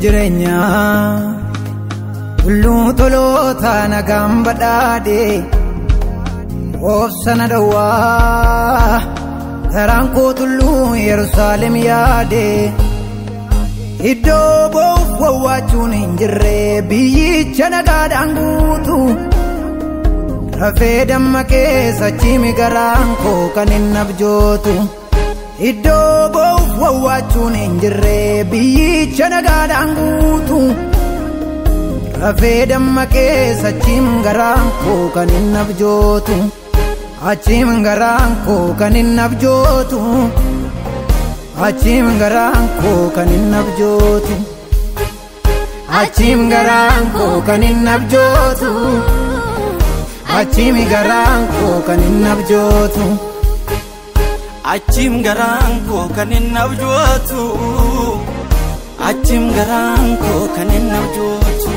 jirenya ullu tolota nagamba dade ofsana dawa taranko tullu Yerusalem yade iddo bo wachun injire biyicha nagadangutu rafe dammake sachimi garanko kanin abjotu iddo bo wachun injire biyicha nagadangutu rafe dammake sachim garanko kanin abjotu achim garanko kanin abjotu achim garanko kanin abjotu achim garanko kanin abjotu achim garanko kanin abjotu achim garanko kanin abjotu achim garanko kanin abjotu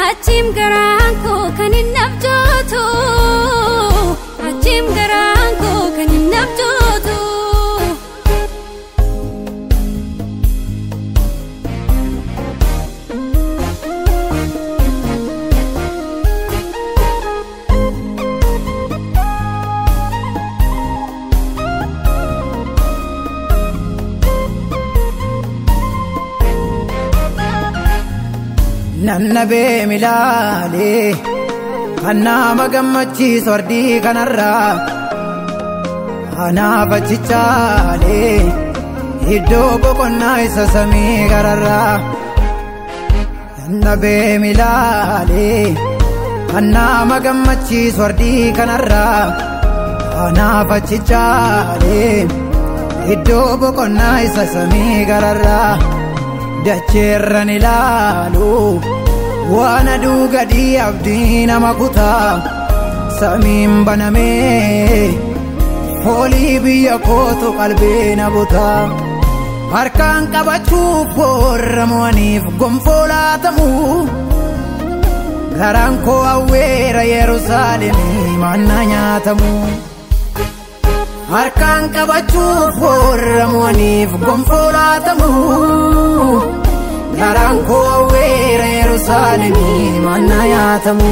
achim garanko kanin abjotu achim garanko kanin abjotu nannabe milale kanna magammachi sordi kanarra ana bachichale iddo bokonna isa sami gararra nannabe milale kanna magammachi sordi kanarra ana bachichale iddo bokonna isa sami gararra dacherran ilalu wana dugadi abdina makuta samim baname holi biya koto qalbina buta harkan qabachu forramonif gomfolatamu garanko awera Yerusalem mananyatamu harkan qabachu forramonif gomfolatamu garanko awera Yerusalem manayatamu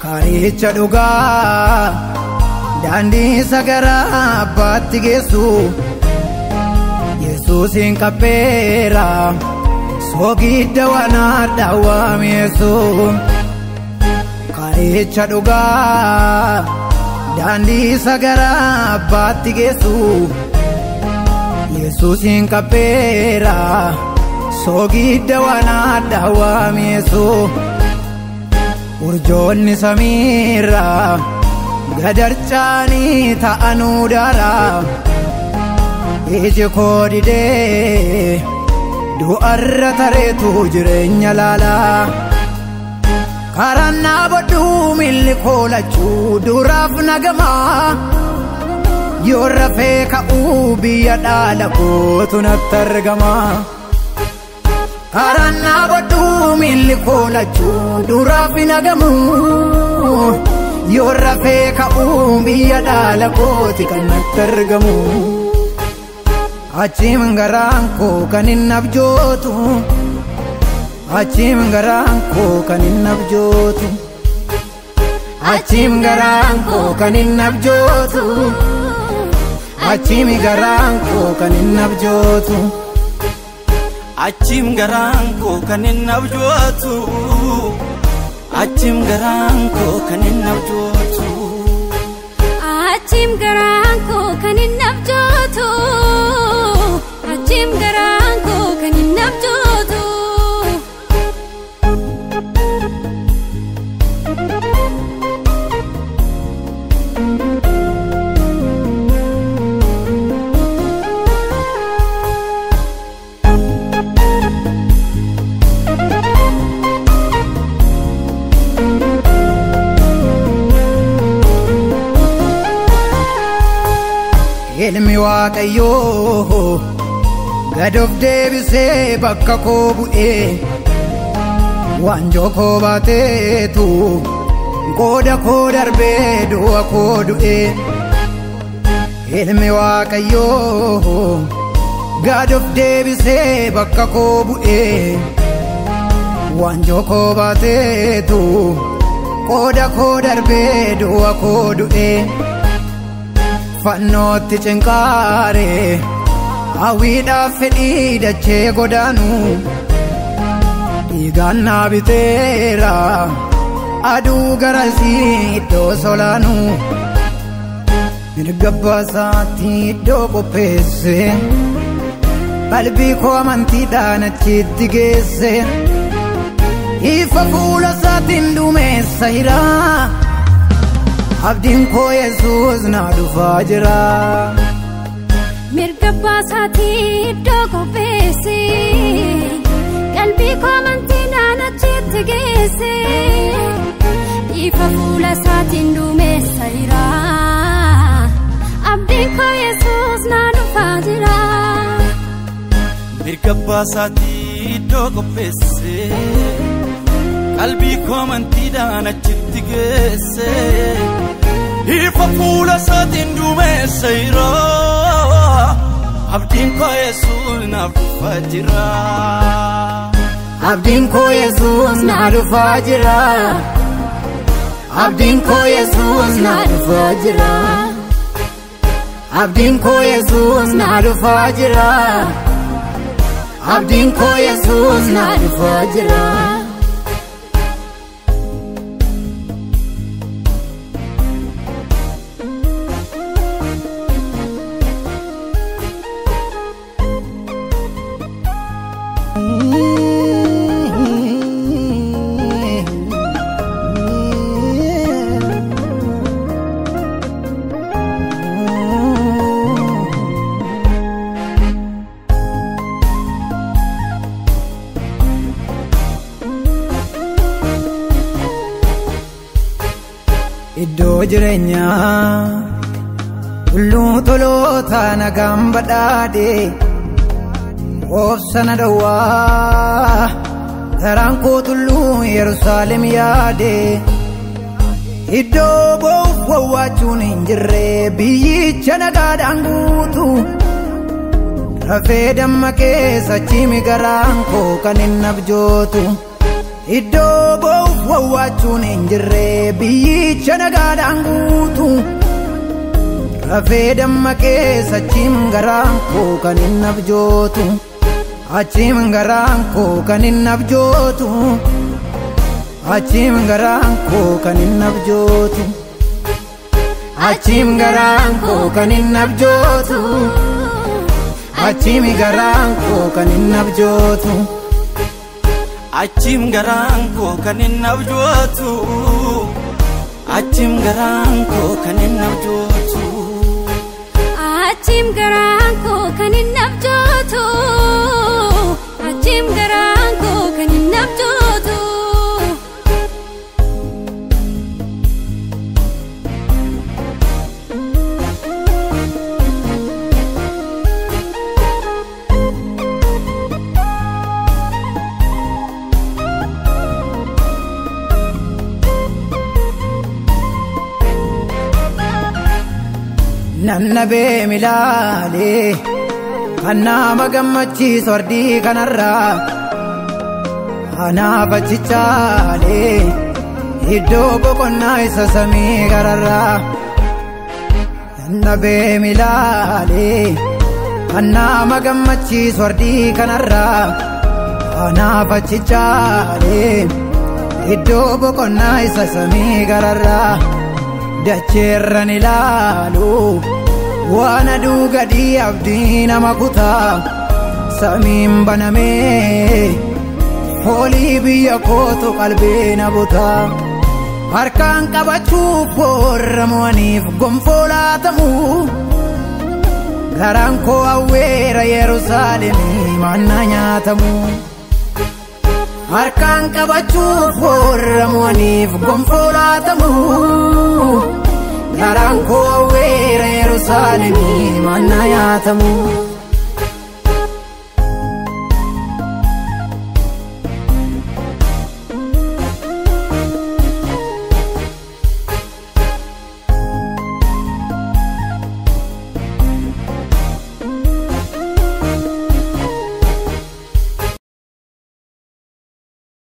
karicha duga dandi sagara abbatti geessu Yesusin kapera sogidda wana dawami Yesu karicha duga dandi sagara abbatti geessu Yesusin kapera sogidda wana dawami Yesu urjoonni samira gadarchani ta'anu dara ije kodide du'arra taretu jireenya lala karanna boddu milli kolachu duraf nagama yorra feka ubiya dala kotu nattargama karanna boddu milli kolachu duraf nagamu yorra feka ubiya dala koti kanattargamu achim garanko kanin abjotu achim garanko kanin abjotu achim garanko kanin abjotu achim garanko kanin abjotu achim garanko kanin abjotu achim garaan koo kan hin abjootu. Achim garaan koo kan hin abjootu. Achim garaan koo kan hin abjootu. Ilmi Waaqayyoo gad of deebisee bakka koo bu'ee waanjoo koo baateetu qooda koo darbee du'a koo du'ee. Ilmi Waaqayyoo gad of deebisee bakka koo bu'ee waanjoo koo baateetu qooda koo darbee du'a koo du'ee. Fannootti cinqaare hawwiidhaaf fedhii dachee godaanu dhiigaan naa biteera aduu garasii iddoo solaanu. Mirga baasaatti iddoo qopheesse qalbii koo amantiidhaan achitti geesse. Ifa fuula isaatiin duumessa hira abdiin koo Yesuus na dhufaa jira. Mirga baasaatti iddoo qopheesse qalbii koo amantiidhaan achitti geesse. Ifa fuula isaatiin duumessa hira abdiin koo Yesuus na dhufaa jira. Mirga baasaatti iddoo qopheesse qalbii koo amantiidhaan achitti geesse. Ifa fuula isaatiin duumessa hira abdiin koo Yesuus naaf dhufaa jira. Abdiin koo Yesuus na dhufaa jira. Abdiin koo Yesuus na dhufaa jira. Abdiin koo Yesuus na dhufaa jira. Abdiin koo Yesuus na dhufaa jira. Iddoo jireenyaa tulluu toloota nagaan badhaadhe obsa na dhowwaa garaan koo tulluu Yerusaalem yaade. Iddoo boo'uuf wawwaachuun hin jirre biyyicha nagaadhaan guutu rafee dammaqee sachiimi garaan koo kan hin abjootu. Iddoo boo'uuf wawwaachuun hin jirre biyyicha nagaadhaan guutu rafee dammaqee sachiim garaan koo kan hin abjootu. Achiim garaan koo kan hin abjootu. Achiim garaan koo kan hin abjootu. Achiim garaan koo kan hin abjootu. Achiim garaan koo kan hin abjootu. Achim garaan koo kan hin abjootu. Achim garaan koo kan hin abjootu. Achim garaan koo kan hin abjootu. Achim garaan koo kan hin abjootu. Nannabee milaalee kan nama gammachiisu ardii kanarraa anaaf achichaalee iddoo boqonnaa isa samii gararraa. Nannabee milaalee kan nama gammachiisu ardii kanarraa anaaf achichaalee iddoo boqonnaa isa samii gararraa dacheerran ilaalu waan aduu gadii abdii nama kutaa samiin banamee foolii biyya kootu qalbii na butaa harkaan qabachuuf warra mo'aniif gonfoo laatamu garaan koo awweera Yerusaalemii manna nyaatamu harkaan qabachuuf warra mo'aniif gonfoo laatamu garaan koo awweera Yerusaalemii manna nyaatamu.